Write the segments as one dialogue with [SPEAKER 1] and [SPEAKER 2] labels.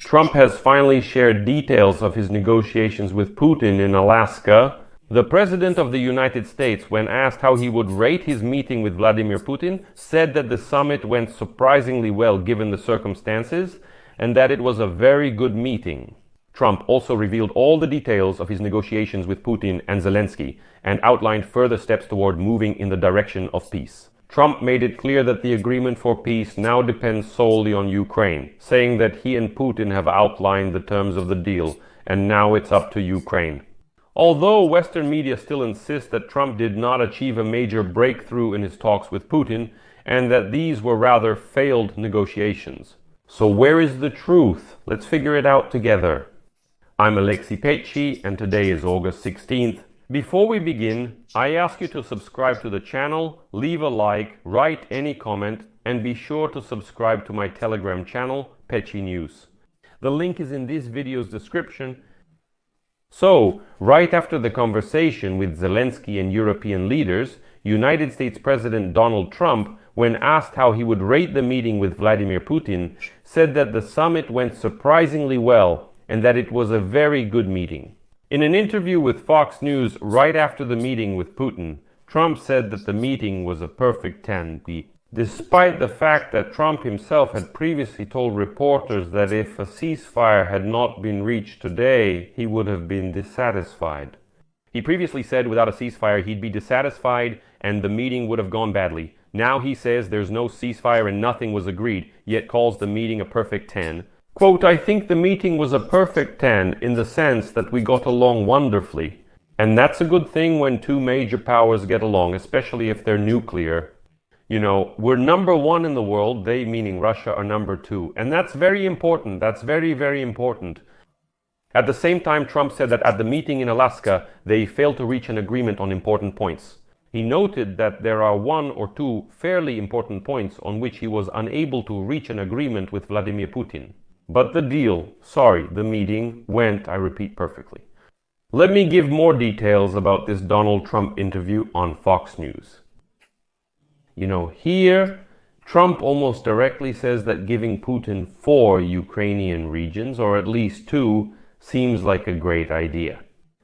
[SPEAKER 1] Trump has finally shared details of his negotiations with Putin in Alaska. The President of the United States, when asked how he would rate his meeting with Vladimir Putin, said that the summit went surprisingly well given the circumstances, and that it was a very good meeting. Trump also revealed all the details of his negotiations with Putin and Zelensky, and outlined further steps toward moving in the direction of peace. Trump made it clear that the agreement for peace now depends solely on Ukraine, saying that he and Putin have outlined the terms of the deal, and now it's up to Ukraine. Although Western media still insist that Trump did not achieve a major breakthrough in his talks with Putin, and that these were rather failed negotiations. So where is the truth? Let's figure it out together. I'm Alexei Pecci, and today is August 16th. Before we begin, I ask you to subscribe to the channel, leave a like, write any comment, and be sure to subscribe to my Telegram channel, Pecci News. The link is in this video's description. So, right after the conversation with Zelensky and European leaders, United States President Donald Trump, when asked how he would rate the meeting with Vladimir Putin, said that the summit went surprisingly well and that it was a very good meeting. In an interview with Fox News right after the meeting with Putin, Trump said that the meeting was a perfect 10, despite the fact that Trump himself had previously told reporters that if a ceasefire had not been reached today, he would have been dissatisfied. He previously said without a ceasefire he'd be dissatisfied and the meeting would have gone badly. Now he says there's no ceasefire and nothing was agreed, yet calls the meeting a perfect 10. Quote, I think the meeting was a perfect 10 in the sense that we got along wonderfully. And that's a good thing when two major powers get along, especially if they're nuclear. You know, we're number one in the world, they meaning Russia are number two. And that's very important. That's very, very important. At the same time, Trump said that at the meeting in Alaska, they failed to reach an agreement on important points. He noted that there are one or two fairly important points on which he was unable to reach an agreement with Vladimir Putin. But the the meeting went, I repeat, perfectly. Let me give more details about this Donald Trump interview on Fox News. You know, here, Trump almost directly says that giving Putin 4 Ukrainian regions, or at least 2, seems like a great idea.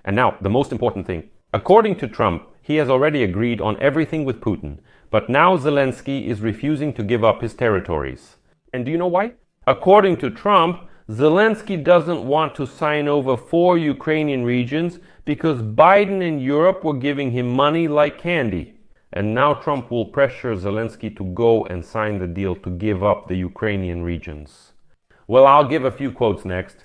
[SPEAKER 1] And now, the most important thing. According to Trump, he has already agreed on everything with Putin, but now Zelensky is refusing to give up his territories. And do you know why? According to Trump, Zelensky doesn't want to sign over 4 Ukrainian regions because Biden and Europe were giving him money like candy. And now Trump will pressure Zelensky to go and sign the deal to give up the Ukrainian regions. Well, I'll give a few quotes next.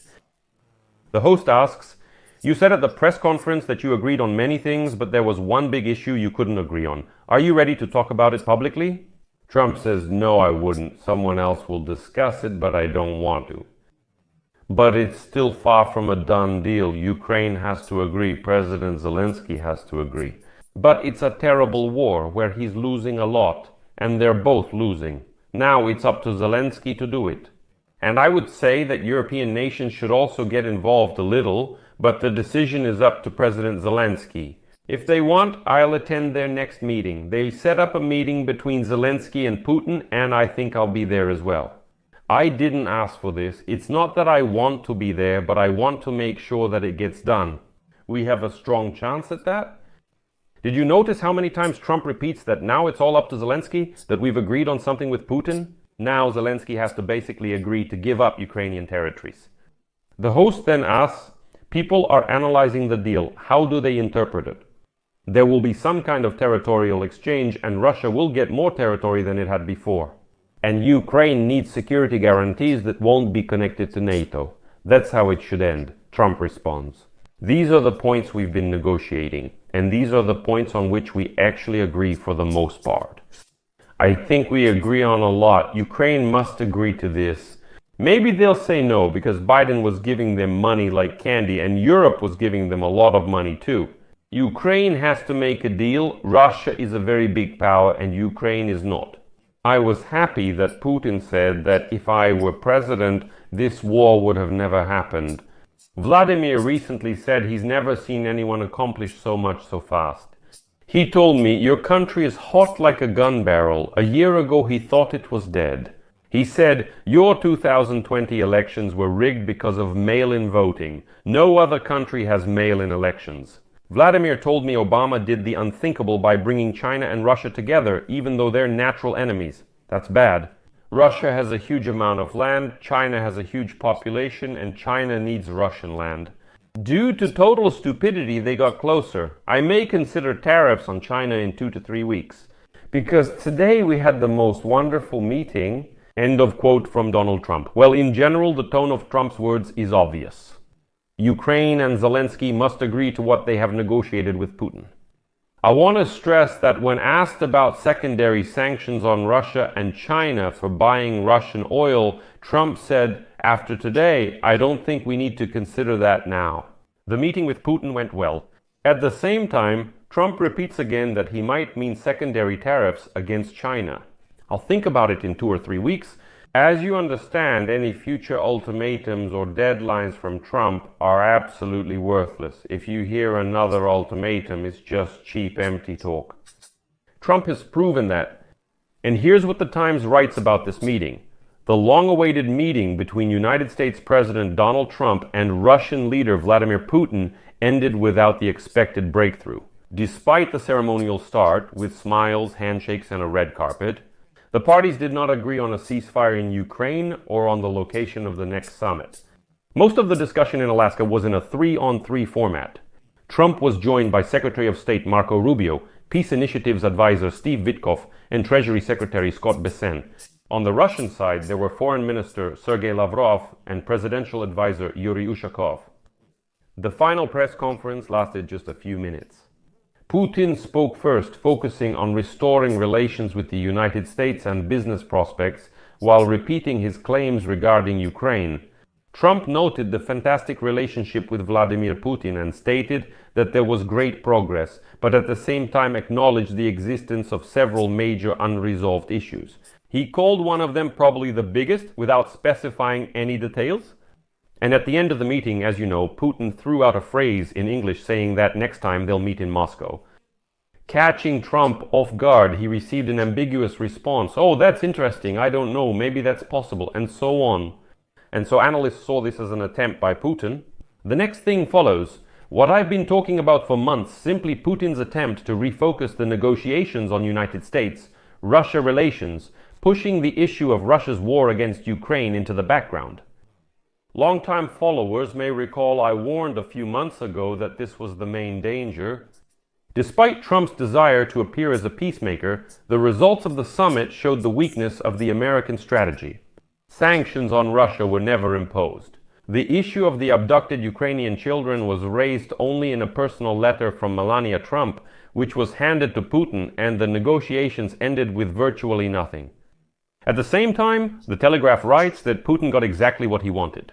[SPEAKER 1] The host asks, you said at the press conference that you agreed on many things, but there was one big issue you couldn't agree on. Are you ready to talk about it publicly? Trump says, no, I wouldn't. Someone else will discuss it, but I don't want to. But it's still far from a done deal. Ukraine has to agree. President Zelensky has to agree. But it's a terrible war where he's losing a lot, and they're both losing. Now it's up to Zelensky to do it. And I would say that European nations should also get involved a little, but the decision is up to President Zelensky. If they want, I'll attend their next meeting. They set up a meeting between Zelensky and Putin, and I think I'll be there as well. I didn't ask for this. It's not that I want to be there, but I want to make sure that it gets done. We have a strong chance at that. Did you notice how many times Trump repeats that now it's all up to Zelensky, that we've agreed on something with Putin? Now Zelensky has to basically agree to give up Ukrainian territories. The host then asks, people are analyzing the deal. How do they interpret it? There will be some kind of territorial exchange, and Russia will get more territory than it had before. And Ukraine needs security guarantees that won't be connected to NATO. That's how it should end, Trump responds. These are the points we've been negotiating, and these are the points on which we actually agree for the most part. I think we agree on a lot. Ukraine must agree to this. Maybe they'll say no, because Biden was giving them money like candy, and Europe was giving them a lot of money too. Ukraine has to make a deal. Russia is a very big power and Ukraine is not. I was happy that Putin said that if I were president, this war would have never happened. Vladimir recently said he's never seen anyone accomplish so much so fast. He told me, your country is hot like a gun barrel. A year ago he thought it was dead. He said, "Your 2020 elections were rigged because of mail-in voting. No other country has mail-in elections." Vladimir told me Obama did the unthinkable by bringing China and Russia together, even though they're natural enemies. That's bad. Russia has a huge amount of land, China has a huge population, and China needs Russian land. Due to total stupidity, they got closer. I may consider tariffs on China in 2 to 3 weeks. Because today we had the most wonderful meeting. End of quote from Donald Trump. Well, in general, the tone of Trump's words is obvious. Ukraine and Zelensky must agree to what they have negotiated with Putin. I want to stress that when asked about secondary sanctions on Russia and China for buying Russian oil, Trump said, "After today, I don't think we need to consider that now." The meeting with Putin went well. At the same time, Trump repeats again that he might mean secondary tariffs against China. I'll think about it in 2 or 3 weeks. As you understand, any future ultimatums or deadlines from Trump are absolutely worthless. If you hear another ultimatum, it's just cheap, empty talk. Trump has proven that. And here's what the Times writes about this meeting. The long-awaited meeting between United States President Donald Trump and Russian leader Vladimir Putin ended without the expected breakthrough. Despite the ceremonial start, with smiles, handshakes, and a red carpet, the parties did not agree on a ceasefire in Ukraine or on the location of the next summit. Most of the discussion in Alaska was in a 3-on-3 format. Trump was joined by Secretary of State Marco Rubio, Peace Initiatives Advisor Steve Witkoff, and Treasury Secretary Scott Bessent. On the Russian side, there were Foreign Minister Sergei Lavrov and Presidential Advisor Yuri Ushakov. The final press conference lasted just a few minutes. Putin spoke first, focusing on restoring relations with the United States and business prospects, while repeating his claims regarding Ukraine. Trump noted the fantastic relationship with Vladimir Putin and stated that there was great progress, but at the same time acknowledged the existence of several major unresolved issues. He called one of them probably the biggest, without specifying any details. And at the end of the meeting, as you know, Putin threw out a phrase in English saying that next time they'll meet in Moscow. Catching Trump off guard, he received an ambiguous response. "Oh, that's interesting, I don't know, maybe that's possible," and so on. And so analysts saw this as an attempt by Putin. The next thing follows. What I've been talking about for months, simply Putin's attempt to refocus the negotiations on United States-Russia relations, pushing the issue of Russia's war against Ukraine into the background. Longtime followers may recall I warned a few months ago that this was the main danger. Despite Trump's desire to appear as a peacemaker, the results of the summit showed the weakness of the American strategy. Sanctions on Russia were never imposed. The issue of the abducted Ukrainian children was raised only in a personal letter from Melania Trump, which was handed to Putin, and the negotiations ended with virtually nothing. At the same time, the Telegraph writes that Putin got exactly what he wanted.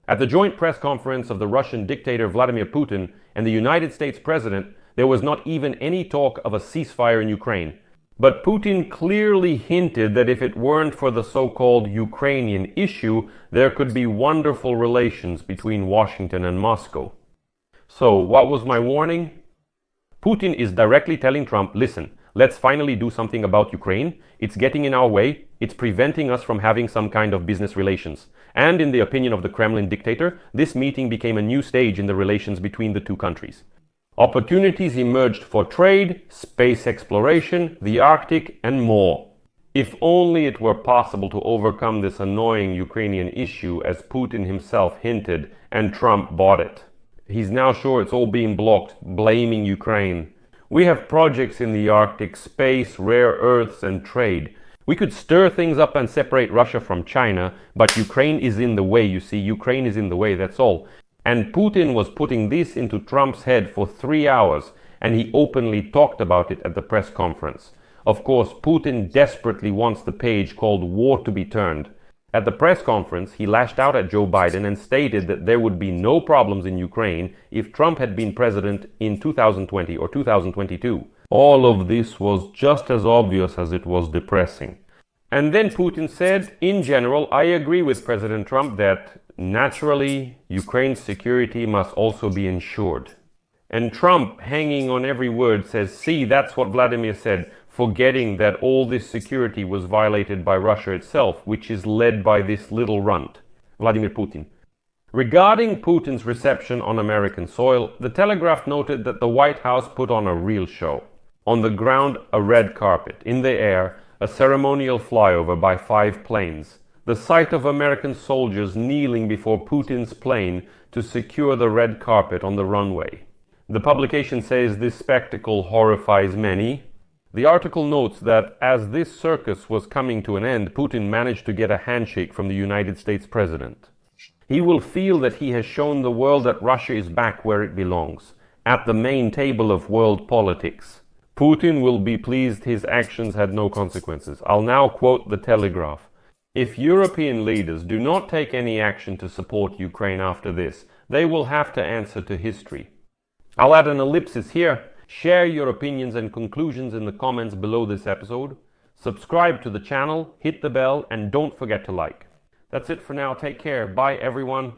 [SPEAKER 1] At the joint press conference of the Russian dictator Vladimir Putin and the United States president, there was not even any talk of a ceasefire in Ukraine. But Putin clearly hinted that if it weren't for the so-called Ukrainian issue, there could be wonderful relations between Washington and Moscow. So, what was my warning? Putin is directly telling Trump, listen, let's finally do something about Ukraine. It's getting in our way. It's preventing us from having some kind of business relations. And in the opinion of the Kremlin dictator, this meeting became a new stage in the relations between the two countries. Opportunities emerged for trade, space exploration, the Arctic, and more. If only it were possible to overcome this annoying Ukrainian issue, as Putin himself hinted, and Trump bought it. He's now sure it's all being blocked, blaming Ukraine. We have projects in the Arctic, space, rare earths, and trade. We could stir things up and separate Russia from China, but Ukraine is in the way, you see. Ukraine is in the way, that's all. And Putin was putting this into Trump's head for 3 hours, and he openly talked about it at the press conference. Of course, Putin desperately wants the page called War to be turned. At the press conference, he lashed out at Joe Biden and stated that there would be no problems in Ukraine if Trump had been president in 2020 or 2022. All of this was just as obvious as it was depressing. And then Putin said, in general, I agree with President Trump that, naturally, Ukraine's security must also be ensured. And Trump, hanging on every word, says, see, that's what Vladimir said. forgetting that all this security was violated by Russia itself, which is led by this little runt, Vladimir Putin. Regarding Putin's reception on American soil, the Telegraph noted that the White House put on a real show. On the ground, a red carpet. In the air, a ceremonial flyover by 5 planes. The sight of American soldiers kneeling before Putin's plane to secure the red carpet on the runway. The publication says this spectacle horrifies many. The article notes that as this circus was coming to an end, Putin managed to get a handshake from the United States president. He will feel that he has shown the world that Russia is back where it belongs, at the main table of world politics. Putin will be pleased his actions had no consequences. I'll now quote the Telegraph. If European leaders do not take any action to support Ukraine after this, they will have to answer to history. I'll add an ellipsis here. Share your opinions and conclusions in the comments below this episode. Subscribe to the channel, hit the bell, and don't forget to like. That's it for now. Take care. Bye, everyone.